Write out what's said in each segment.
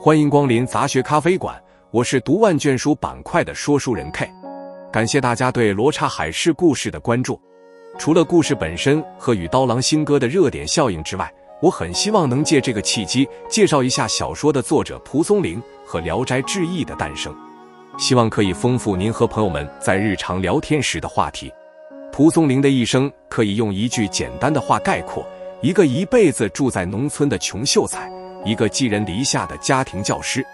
欢迎光临杂学咖啡馆，我是读万卷书板块的说书人 K。感谢大家对罗刹海市故事的关注。除了故事本身和与刀郎新歌的热点效应之外，我很希望能借这个契机介绍一下小说的作者蒲松龄和《聊斋志异》的诞生，希望可以丰富您和朋友们在日常聊天时的话题。蒲松龄的一生可以用一句简单的话概括：一个一辈子住在农村的穷秀才，一个寄人篱下的家庭教师。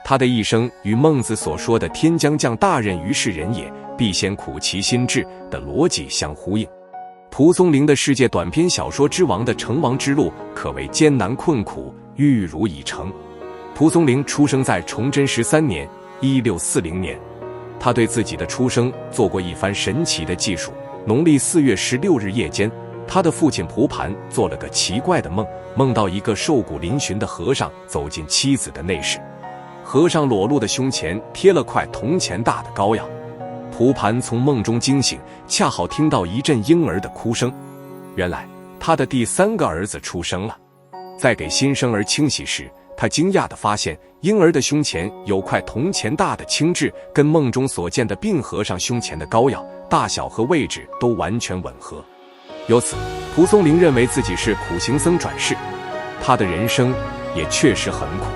他的一生与孟子所说的天将降大任于是人也，必先苦其心志的逻辑相呼应。蒲松龄的世界短篇小说之王的成王之路可谓艰难困苦，玉汝已成。蒲松龄出生在崇祯13年1640年，他对自己的出生做过一番神奇的记述。农历4月16日夜间，他的父亲蒲盘做了个奇怪的梦，梦到一个瘦骨嶙峋的和尚走进妻子的内室，和尚裸露的胸前贴了块铜钱大的膏药。蒲盘从梦中惊醒，恰好听到一阵婴儿的哭声，原来他的第3个儿子出生了。在给新生儿清洗时，他惊讶地发现婴儿的胸前有块铜钱大的青痣，跟梦中所见的病和尚胸前的膏药大小和位置都完全吻合。由此，蒲松龄认为自己是苦行僧转世。他的人生也确实很苦，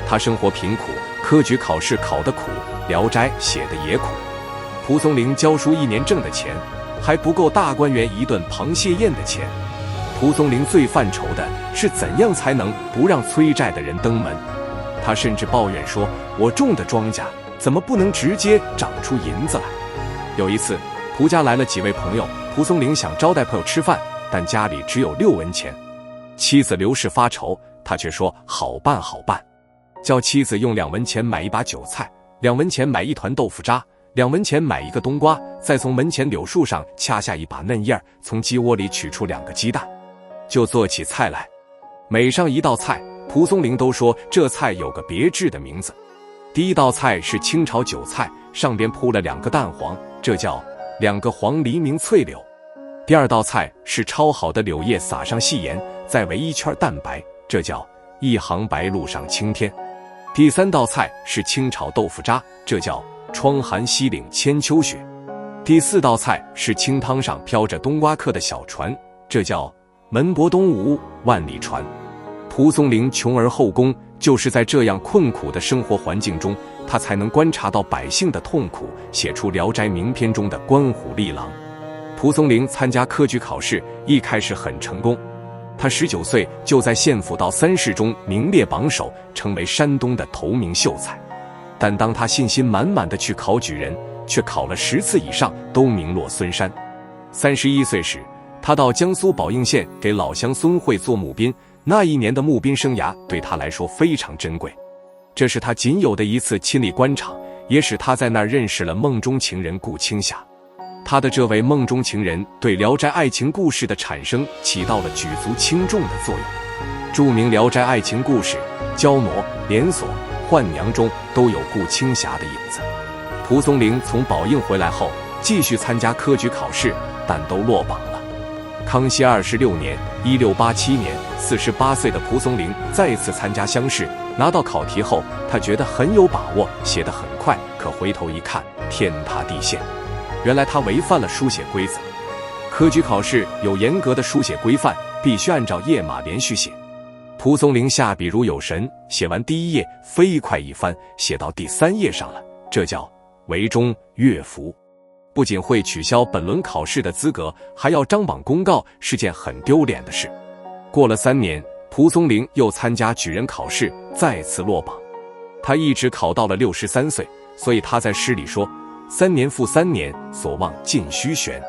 他生活贫苦，科举考试考得苦，聊斋写得也苦。蒲松龄教书1年挣的钱还不够大观园一顿螃蟹宴的钱。蒲松龄最犯愁的是怎样才能不让催债的人登门。他甚至抱怨说，我种的庄稼怎么不能直接长出银子来。有一次，蒲家来了几位朋友，蒲松龄想招待朋友吃饭，但家里只有6文钱。妻子刘氏发愁，他却说好办好办，叫妻子用2文钱买一把韭菜，2文钱买一团豆腐渣，2文钱买一个冬瓜，再从门前柳树上掐下一把嫩叶，从鸡窝里取出2个鸡蛋，就做起菜来。每上一道菜，蒲松龄都说这菜有个别致的名字。第一道菜是清炒韭菜，上边铺了2个蛋黄，这叫2个黄鹂鸣翠柳。第2道菜是焯好的柳叶撒上细盐，再围1圈蛋白，这叫一行白鹭上青天。第3道菜是清炒豆腐渣，这叫窗含西岭千秋雪。第4道菜是清汤上飘着冬瓜客的小船，这叫门泊东吴万里船。蒲松龄穷而后功，就是在这样困苦的生活环境中，他才能观察到百姓的痛苦，写出《聊斋》名篇中的关虎力郎。蒲松龄参加科举考试一开始很成功，他19岁就在县府道3试中名列榜首，成为山东的头名秀才。但当他信心满满的去考举人，却考了10次以上都名落孙山。31岁时，他到江苏宝应县给老乡孙慧做募兵，那一年的募兵生涯对他来说非常珍贵，这是他仅有的一次亲历官场，也使他在那儿认识了梦中情人顾青霞。他的这位梦中情人对《聊斋》爱情故事的产生起到了举足轻重的作用。著名《聊斋》爱情故事焦挪、连锁、浣娘中都有顾青霞的影子。蒲松龄从宝应回来后继续参加科举考试，但都落榜了。康熙26年1687年48岁的蒲松龄再次参加乡试，拿到考题后，他觉得很有把握，写得很快，可回头一看，天塌地陷。原来他违反了书写规则。科举考试有严格的书写规范，必须按照页码连续写。蒲松龄下笔如有神，写完第1页飞快一翻，写到第3页上了，这叫为中乐府。不仅会取消本轮考试的资格，还要张榜公告，是件很丢脸的事。过了3年，蒲松龄又参加举人考试，再次落榜。他一直考到了63岁，所以他在诗里说：“3年复3年，所望尽虚悬。”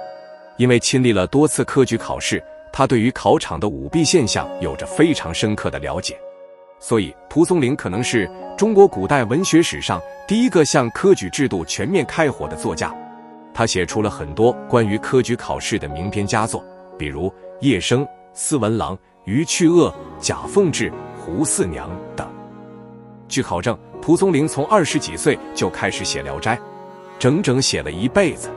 因为亲历了多次科举考试，他对于考场的舞弊现象有着非常深刻的了解，所以蒲松龄可能是中国古代文学史上第一个向科举制度全面开火的作家。他写出了很多关于科举考试的名篇佳作，比如《叶生》《司文郎》《余去恶》《贾凤志》《胡四娘》等。据考证，蒲松龄从20几岁就开始写《聊斋》，整整写了一辈子，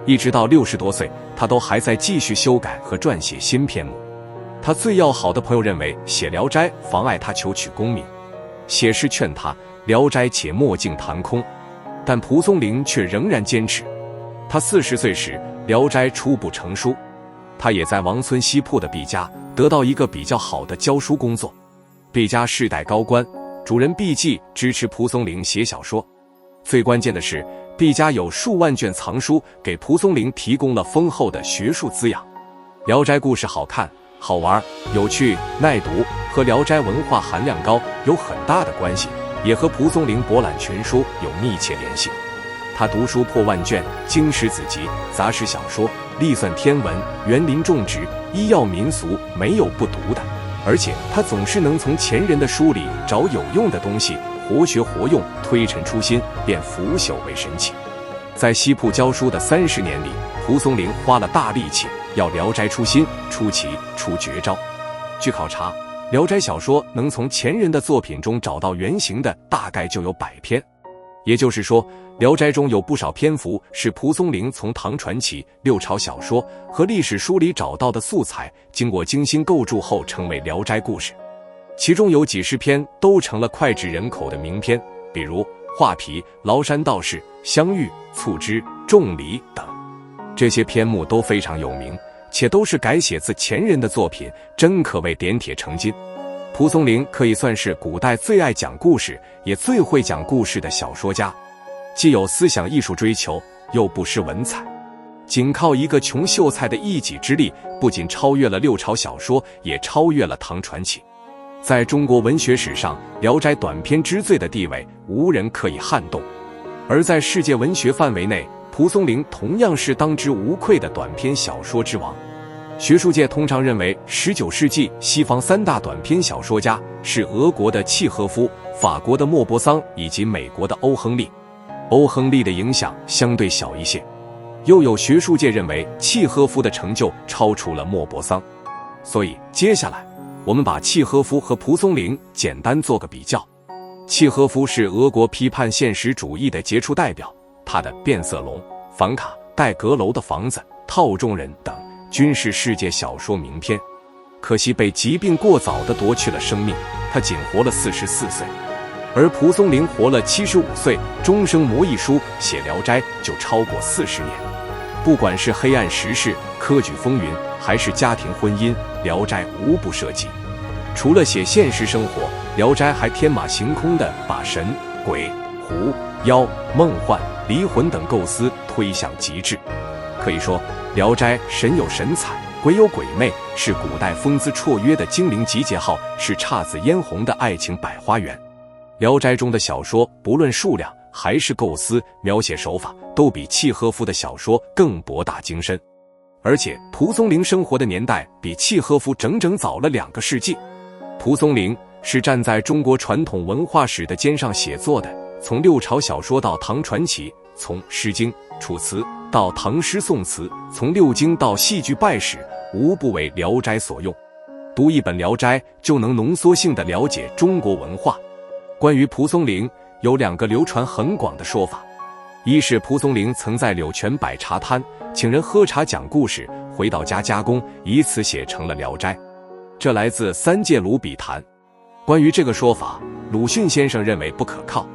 一直到60多岁，他都还在继续修改和撰写新篇目。他最要好的朋友认为写《聊斋》妨碍他求取功名，写诗劝他《聊斋》且墨镜谈空，但蒲松龄却仍然坚持。他40岁时，《聊斋》初步成书，他也在王村西铺的毕家得到一个比较好的教书工作。毕家世代高官，主人毕骥支持蒲松龄写小说。最关键的是，毕家有数万卷藏书，给蒲松龄提供了丰厚的学术滋养。《聊斋》故事好看、好玩、有趣、耐读，和《聊斋》文化含量高有很大的关系，也和蒲松龄博览群书有密切联系。他读书破万卷，经史子集、杂史小说、历算天文、园林种植、医药民俗，没有不读的。而且他总是能从前人的书里找有用的东西，活学活用，推陈出新，变腐朽为神奇。在西铺教书的30年里，蒲松龄花了大力气，要《聊斋》出新、出奇、出绝招。据考察，《聊斋》小说能从前人的作品中找到原型的，大概就有100篇。也就是说，《聊斋》中有不少篇幅是蒲松龄从唐传奇、六朝小说和历史书里找到的素材，经过精心构筑后成为《聊斋》故事。其中有几十篇都成了脍炙人口的名篇，比如《画皮》《崂山道士》《香玉》《促织》《仲离》等。这些篇目都非常有名，且都是改写自前人的作品，真可谓点铁成金。蒲松龄可以算是古代最爱讲故事，也最会讲故事的小说家，既有思想艺术追求，又不失文采。仅靠一个穷秀才的一己之力，不仅超越了六朝小说，也超越了唐传奇。在中国文学史上，《聊斋》短篇之最的地位，无人可以撼动。而在世界文学范围内，蒲松龄同样是当之无愧的短篇小说之王。学术界通常认为19世纪西方3大短篇小说家是俄国的契诃夫、法国的莫泊桑以及美国的欧亨利。欧亨利的影响相对小一些，又有学术界认为契诃夫的成就超出了莫泊桑。所以接下来我们把契诃夫和蒲松龄简单做个比较。契诃夫是俄国批判现实主义的杰出代表，他的《变色龙》《房卡》《戴阁楼的房子》《套中人》等均是世界小说名篇，可惜被疾病过早地夺去了生命，他仅活了44岁。而蒲松龄活了75岁，终生磨一书，写《聊斋》就超过40年。不管是黑暗时事、科举风云，还是家庭婚姻，《聊斋》无不涉及。除了写现实生活，《聊斋》还天马行空地把神、鬼、狐、妖、梦幻、离魂等构思推向极致。可以说，《聊斋》神有神采，鬼有鬼魅，是古代风姿绰约的精灵集结号，是姹紫嫣红的爱情百花园。《聊斋》中的小说，不论数量还是构思、描写手法，都比契诃夫的小说更博大精深。而且，蒲松龄生活的年代比契诃夫整整早了2个世纪。蒲松龄是站在中国传统文化史的尖上写作的，从六朝小说到唐传奇，从《诗经》《楚辞》到唐诗宋词，从六经到戏剧拜史，无不为《聊斋》所用。读一本《聊斋》，就能浓缩性地了解中国文化。关于蒲松龄，有2个流传很广的说法。一是蒲松龄曾在柳泉摆茶摊，请人喝茶讲故事，回到家加工，以此写成了《聊斋》。这来自三界卢笔谈。关于这个说法，鲁迅先生认为不可靠，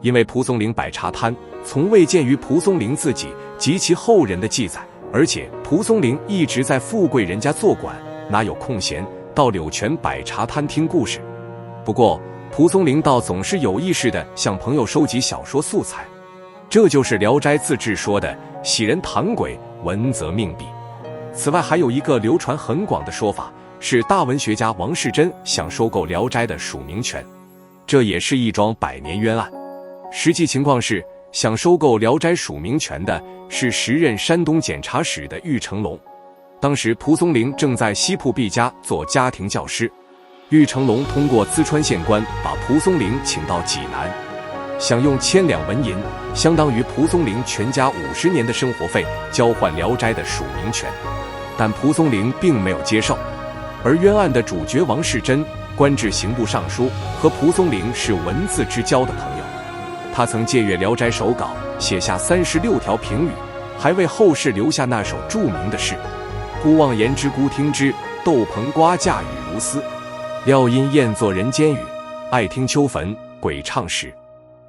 因为蒲松龄摆茶摊从未见于蒲松龄自己及其后人的记载，而且蒲松龄一直在富贵人家做官，哪有空闲到柳泉摆茶摊听故事？不过蒲松龄倒总是有意识地向朋友收集小说素材，这就是《聊斋自志》说的喜人谈鬼，闻则命笔。此外，还有一个流传很广的说法，是大文学家王世贞想收购《聊斋》的署名权，这也是一桩百年冤案。实际情况是，想收购《聊斋》署名权的是时任山东检察使的郁成龙。当时蒲松龄正在西铺毕家做家庭教师，郁成龙通过淄川县官把蒲松龄请到济南，想用1000两纹银，相当于蒲松龄全家50年的生活费，交换《聊斋》的署名权。但蒲松龄并没有接受。而冤案的主角王世贞官至刑部尚书，和蒲松龄是文字之交的朋友。他曾借阅《聊斋》手稿，写下36条评语，还为后世留下那首著名的诗：孤望言之，孤听之，豆棚瓜架雨如丝，料因燕作人间语，爱听秋坟，鬼唱时。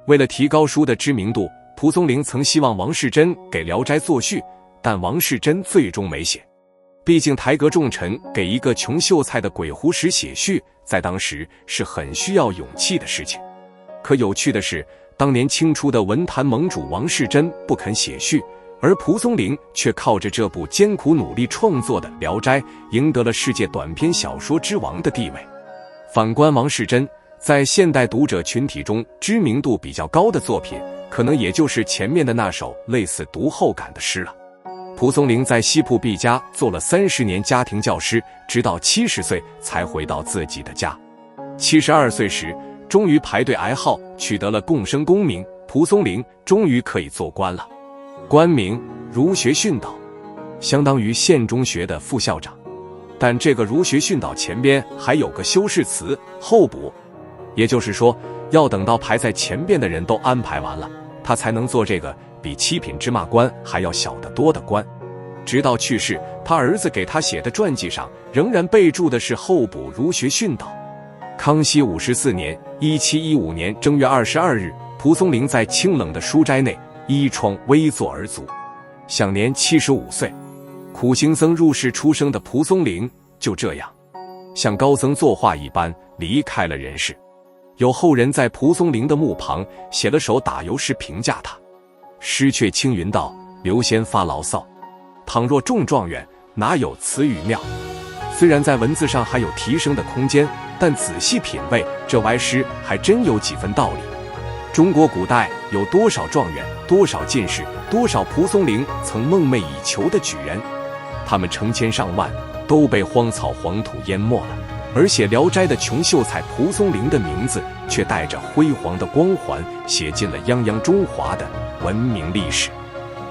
为了提高书的知名度，蒲松龄曾希望王士祯给《聊斋》作序，但王士祯最终没写。毕竟抬阁重臣给一个穷秀才的鬼狐史写序，在当时是很需要勇气的事情。可有趣的是，当年清初的文坛盟主王士祯不肯写序，而蒲松龄却靠着这部艰苦努力创作的《聊斋》，赢得了世界短篇小说之王的地位。反观王士祯，在现代读者群体中知名度比较高的作品，可能也就是前面的那首类似读后感的诗了。蒲松龄在西铺毕家做了30年家庭教师，直到70岁才回到自己的家。72岁时，终于排队挨号取得了贡生功名，蒲松龄终于可以做官了。官名儒学训导，相当于县中学的副校长。但这个儒学训导前边还有个修饰词候补，也就是说，要等到排在前边的人都安排完了，他才能做这个比7品芝麻官还要小得多的官。直到去世，他儿子给他写的传记上仍然备注的是候补儒学训导。康熙54年1715年正月22日，蒲松龄在清冷的书斋内依窗微坐而卒，享年75岁。苦行僧入室出生的蒲松龄就这样像高僧作画一般离开了人世。有后人在蒲松龄的墓旁写了首打油诗评价他：诗却青云道，刘仙发牢骚，倘若中状元，哪有词语妙。虽然在文字上还有提升的空间，但仔细品味，这歪诗还真有几分道理。中国古代有多少状元，多少进士，多少蒲松龄曾梦寐以求的举人，他们成千上万都被荒草黄土淹没了，而写《聊斋》的穷秀才蒲松龄的名字却带着辉煌的光环，写进了泱泱中华的文明历史。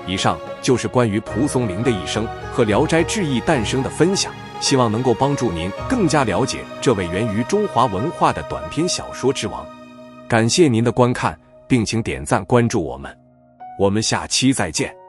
以上就是关于蒲松龄的一生和《聊斋志异》诞生的分享，希望能够帮助您更加了解这位源于中华文化的短篇小说之王。感谢您的观看，并请点赞关注我们，我们下期再见。